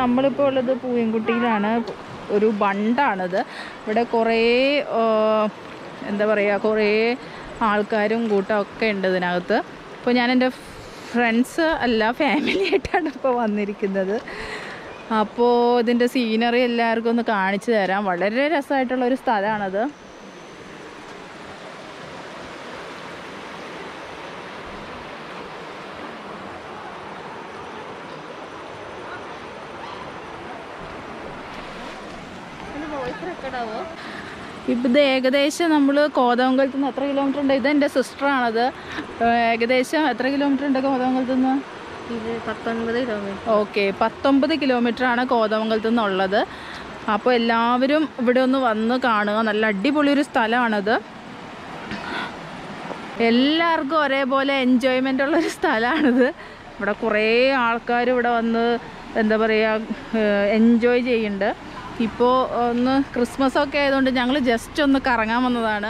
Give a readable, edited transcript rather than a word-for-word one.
നമ്മളിപ്പോൾ ഉള്ളത് പൂയംകുട്ടിയിലാണ്. ഒരു ബണ്ടാണിത്. ഇവിടെ കുറേ എന്താ പറയുക, കുറേ ആൾക്കാരും കൂട്ടമൊക്കെ ഉണ്ട് ഇതിനകത്ത്. ഇപ്പോൾ ഞാൻ എൻ്റെ ഫ്രണ്ട്സ് അല്ല ഫാമിലി ആയിട്ടാണ് ഇപ്പോൾ വന്നിരിക്കുന്നത്. അപ്പോൾ ഇതിൻ്റെ സീനറി എല്ലാവർക്കും ഒന്ന് കാണിച്ചു തരാം. വളരെ രസമായിട്ടുള്ളൊരു സ്ഥലമാണത്. ഇപ്പം ഇത് ഏകദേശം നമ്മൾ കോതമംഗലത്ത് നിന്ന് എത്ര കിലോമീറ്റർ ഉണ്ട്? ഇതെൻ്റെ സിസ്റ്ററാണത്. ഏകദേശം എത്ര കിലോമീറ്റർ ഉണ്ട് കോതമംഗലത്ത് നിന്ന്? ഇത് 19 കിലോമീറ്റർ. ഓക്കെ, 19 കിലോമീറ്ററാണ് കോതമംഗലത്ത് നിന്നുള്ളത്. അപ്പോൾ എല്ലാവരും ഇവിടെ ഒന്ന് വന്ന് കാണുക. നല്ല അടിപൊളിയൊരു സ്ഥലമാണത്. എല്ലാവർക്കും ഒരേപോലെ എൻജോയ്മെൻ്റ് ഉള്ളൊരു സ്ഥലമാണിത്. ഇവിടെ കുറേ ആൾക്കാർ ഇവിടെ വന്ന് എന്താ പറയുക എൻജോയ് ചെയ്യുന്നുണ്ട്. ഇപ്പോൾ ഒന്ന് ക്രിസ്മസ് ഒക്കെ ആയതുകൊണ്ട് ഞങ്ങൾ ജസ്റ്റ് ഒന്ന് കറങ്ങാൻ വന്നതാണ്.